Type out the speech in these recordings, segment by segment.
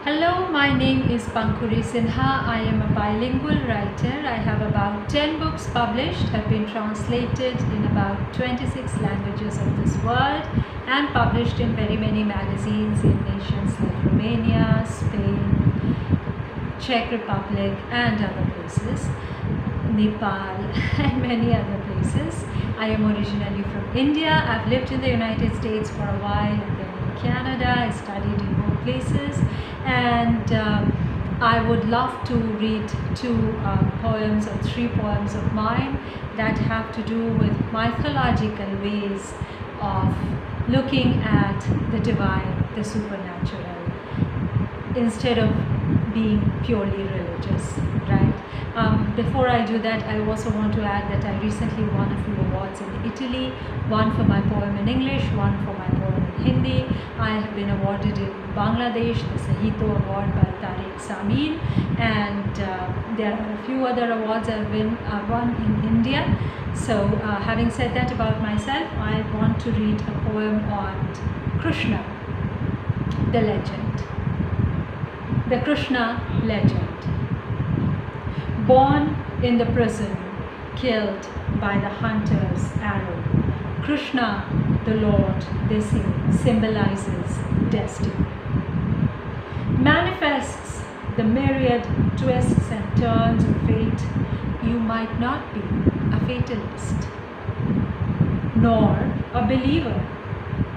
Hello, my name is Pankhuri Sinha. I am a bilingual writer. I have about 10 books published, have been translated in about 26 languages of this world and published in very many magazines in nations like Romania, Spain, Czech Republic and other places, Nepal and many other places. I am originally from India. I've lived in the United States for a while and then in Canada. I studied in both places, and I would love to read two poems or three poems of mine that have to do with mythological ways of looking at the divine, the supernatural, instead of being purely religious, right? Before I do that, I also want to add that I recently won a few awards in Italy, one for my poem in English, one for my poem in Hindi. I have been awarded in Bangladesh the Sahito Award by Tariq Samin, and there are a few other awards I've won in India. So having said that about myself, I want to read a poem on Krishna, the legend. The Krishna legend. Born in the prison, killed by the hunter's arrow, Krishna, the Lord, they say, symbolizes destiny. Manifests the myriad twists and turns of fate. You might not be a fatalist, nor a believer.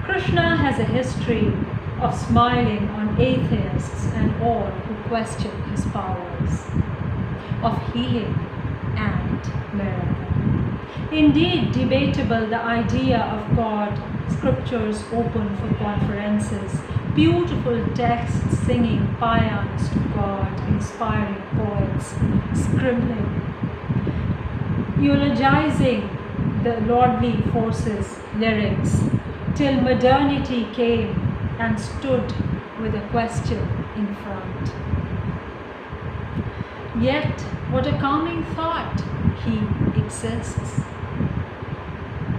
Krishna has a history of smiling on atheists and all who question his powers, of healing and miracle. Indeed, debatable the idea of God, scriptures open for conferences, beautiful texts singing paeans to God, inspiring poets, scribbling, eulogizing the lordly forces, lyrics, till modernity came and stood with a question in front. Yet, what a calming thought, he exists.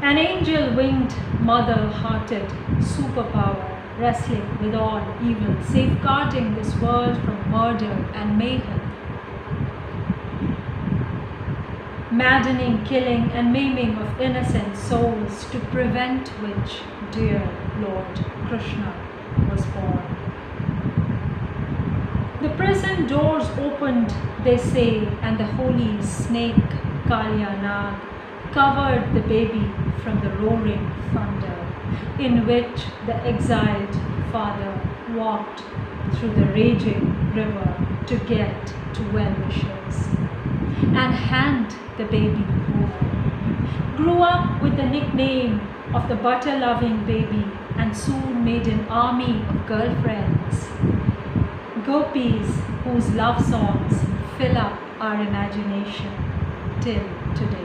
An angel-winged, mother-hearted superpower, wrestling with all evil, safeguarding this world from murder and mayhem. Maddening killing and maiming of innocent souls, to prevent which dear Lord Krishna was born. The prison doors opened, they say, and the holy snake Kalya Nag covered the baby from the roaring thunder, in which the exiled father walked through the raging river to get to well-wishers and hand the baby over. Grew up with the nickname of the butter-loving baby and soon made an army of girlfriends, gopis whose love songs fill up our imagination till today.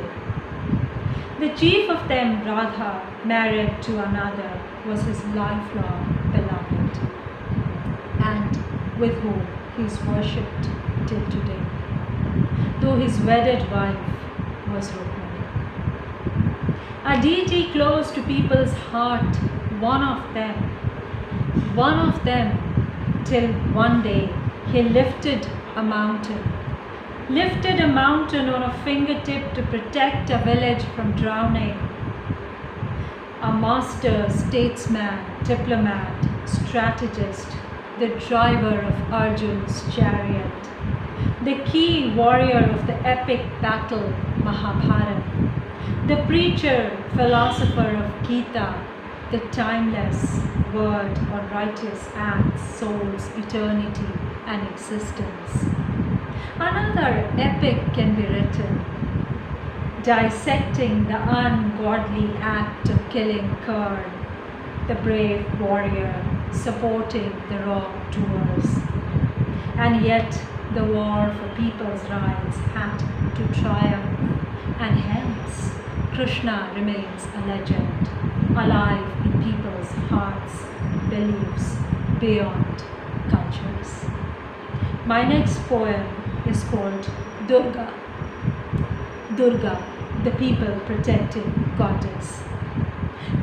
The chief of them, Radha, married to another, was his lifelong beloved, and with whom he is worshipped till today, though his wedded wife was Rukmini. A deity close to people's heart, one of them, till one day he lifted a mountain on a fingertip to protect a village from drowning. A master, statesman, diplomat, strategist, the driver of Arjun's chariot, the key warrior of the epic battle Mahabharata, the preacher, philosopher of Gita, the timeless word on righteous acts, souls, eternity, and existence. Another epic can be written, dissecting the ungodly act of killing Karn, the brave warrior supporting the wrongdoers. And yet the war for people's rights had to triumph, and hence Krishna remains a legend, alive in people's hearts, beliefs, beyond cultures. My next poem is called Durga. Durga, the people protecting goddess.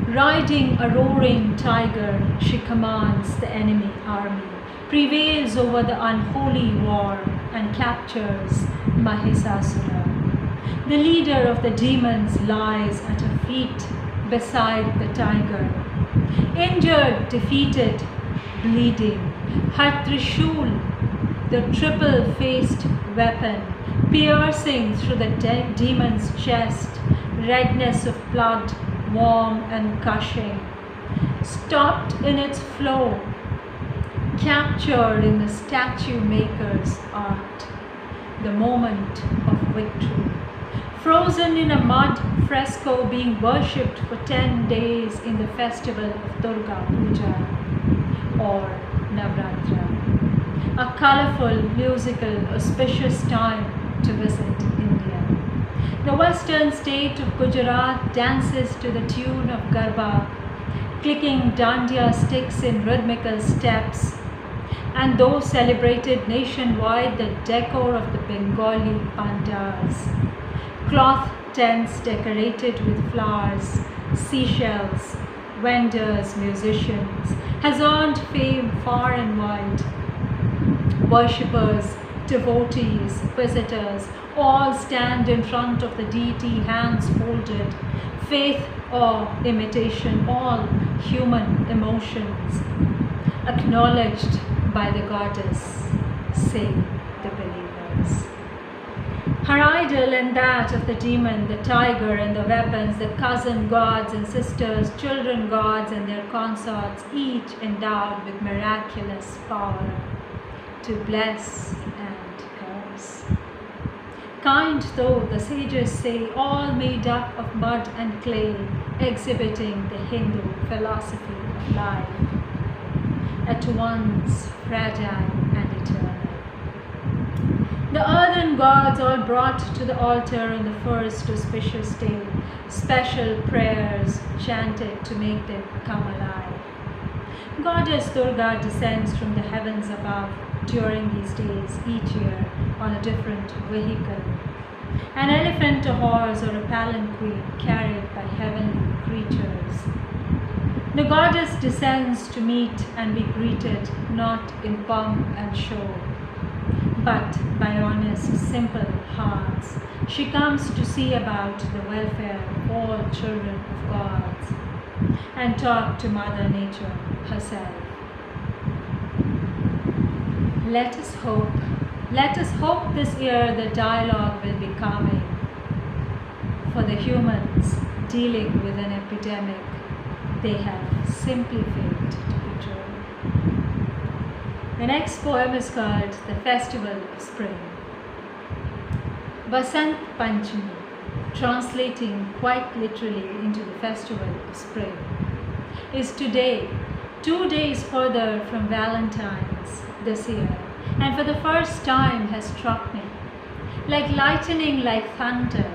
Riding a roaring tiger, she commands the enemy army, prevails over the unholy war and captures Mahisasura. The leader of the demons lies at her feet beside the tiger. Injured, defeated, bleeding, her Trishul, the triple-faced weapon, piercing through the demon's chest, redness of blood, warm and gushing, stopped in its flow, captured in the statue maker's art, the moment of victory. Frozen in a mud fresco being worshipped for 10 days in the festival of Durga Puja or Navratra. A colorful, musical, auspicious time to visit India. The western state of Gujarat dances to the tune of Garba, clicking dandiya sticks in rhythmical steps, and though celebrated nationwide, the decor of the Bengali pandas. Cloth tents decorated with flowers, seashells, vendors, musicians, has earned fame far and wide. Worshippers, devotees, visitors, all stand in front of the deity, hands folded. Faith or imitation, all human emotions, acknowledged by the goddess, say the believers. Her idol and that of the demon, the tiger and the weapons, the cousin gods and sisters, children gods and their consorts, each endowed with miraculous power to bless and curse. Kind though the sages say, all made up of mud and clay, exhibiting the Hindu philosophy of life, at once fragile and eternal. The earthen gods all brought to the altar on the first auspicious day, special prayers chanted to make them come alive. Goddess Durga descends from the heavens above during these days each year on a different vehicle. An elephant, a horse, or a palanquin carried by heavenly creatures. The goddess descends to meet and be greeted not in pomp and show, but by honest, simple hearts. She comes to see about the welfare of all children of gods and talk to Mother Nature herself. Let us hope this year the dialogue will be calming for the humans dealing with an epidemic they have simply failed to control. The next poem is called The Festival of Spring. Vasant Panchami, translating quite literally into the Festival of Spring, is today, 2 days further from Valentine's this year, and for the first time has struck me, like lightning, like thunder.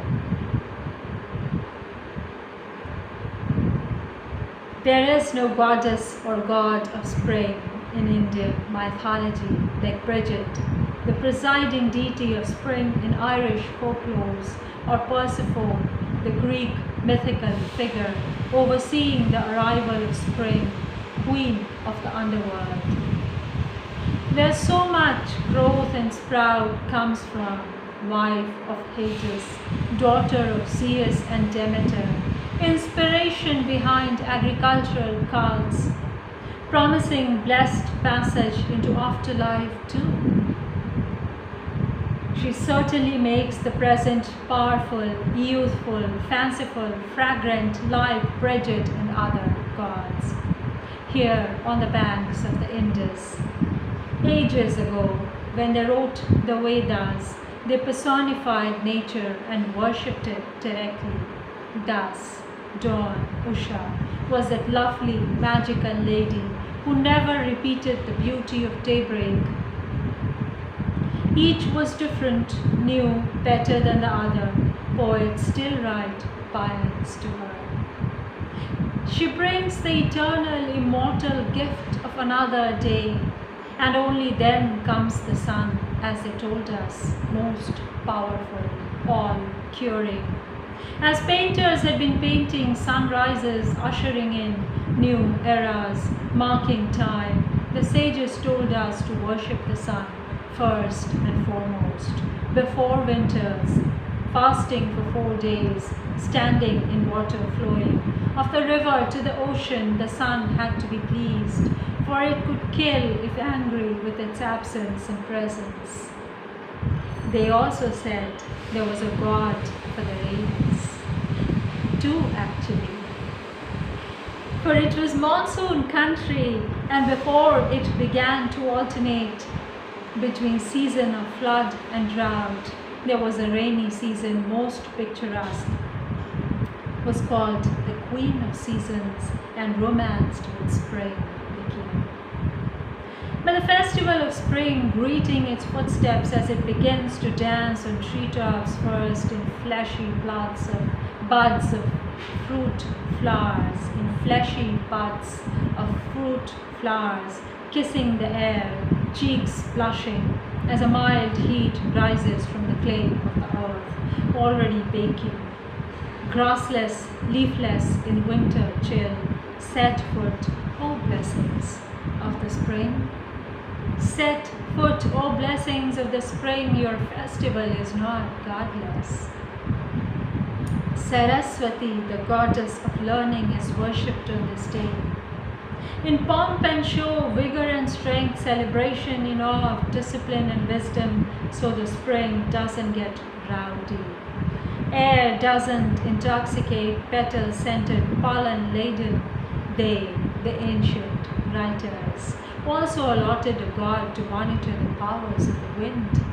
There is no goddess or god of spring in Indian mythology like Bridget, the presiding deity of spring in Irish folklores, or Persephone, the Greek mythical figure overseeing the arrival of spring, queen of the underworld. Where so much growth and sprout comes from, wife of Hades, daughter of Zeus and Demeter, inspiration behind agricultural cults, promising blessed passage into afterlife too. She certainly makes the present powerful, youthful, fanciful, fragrant like Bridget and other gods. Here on the banks of the Indus, ages ago, when they wrote the Vedas, they personified nature and worshipped it directly. Thus, Dawn, Usha, was that lovely, magical lady who never repeated the beauty of daybreak. Each was different, new, better than the other. Poets still write poems to her. She brings the eternal, immortal gift of another day, and only then comes the sun, as they told us, most powerful, all-curing. As painters had been painting sunrises, ushering in new eras, marking time, the sages told us to worship the sun first and foremost, before winters, fasting for 4 days, standing in water flowing. Of the river to the ocean, the sun had to be pleased, for it could kill if angry with its absence and presence. They also said there was a god for the rains. 2 actually. For it was monsoon country, and before it began to alternate between season of flood and drought, there was a rainy season most picturesque. It was called the Queen of Seasons and romanced with spring, the king. But the festival of spring, greeting its footsteps as it begins to dance on treetops first in fleshy buds of fruit flowers, kissing the air, cheeks blushing, as a mild heat rises from the clay of the earth, already baking. Grassless, leafless in winter chill, set foot, oh blessings of the spring. Set foot, oh blessings of the spring, your festival is not godless. Saraswati, the goddess of learning, is worshipped on this day. In pomp and show, vigor and strength, celebration in awe of discipline and wisdom, so the spring doesn't get rowdy. Air doesn't intoxicate, petal-scented, pollen-laden. They, the ancient writers, also allotted a god to monitor the powers of the wind.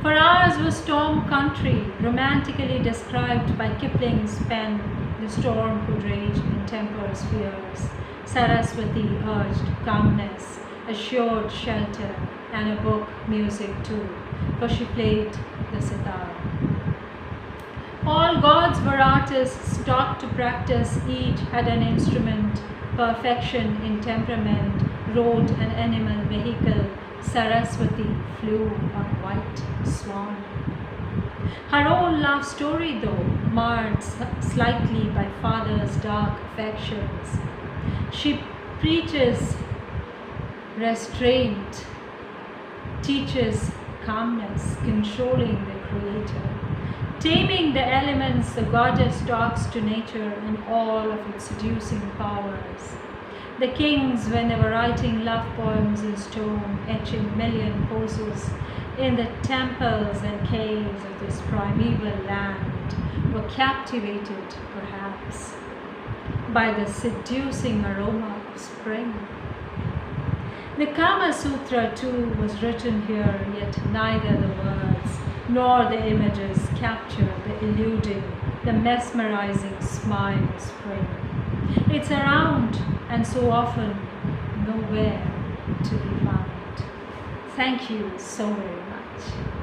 For ours was storm country, romantically described by Kipling's pen. The storm could rage in tempers fierce. Saraswati urged calmness, assured shelter, and a book, music too, for she played the sitar. All gods were artists, taught to practice, each had an instrument, perfection in temperament, rode an animal vehicle. Saraswati flew on white swan. Her own love story, though, marred slightly by father's dark affections. She preaches restraint, teaches calmness, controlling the creator. Taming the elements, the goddess talks to nature and all of its seducing powers. The kings, when they were writing love poems in stone, etching million poses in the temples and caves of this primeval land, were captivated, perhaps, by the seducing aroma of spring. The Kama Sutra, too, was written here, yet neither the words nor the images capture the eluding, the mesmerizing smile of spring. It's around and so often nowhere to be found. Thank you so very much.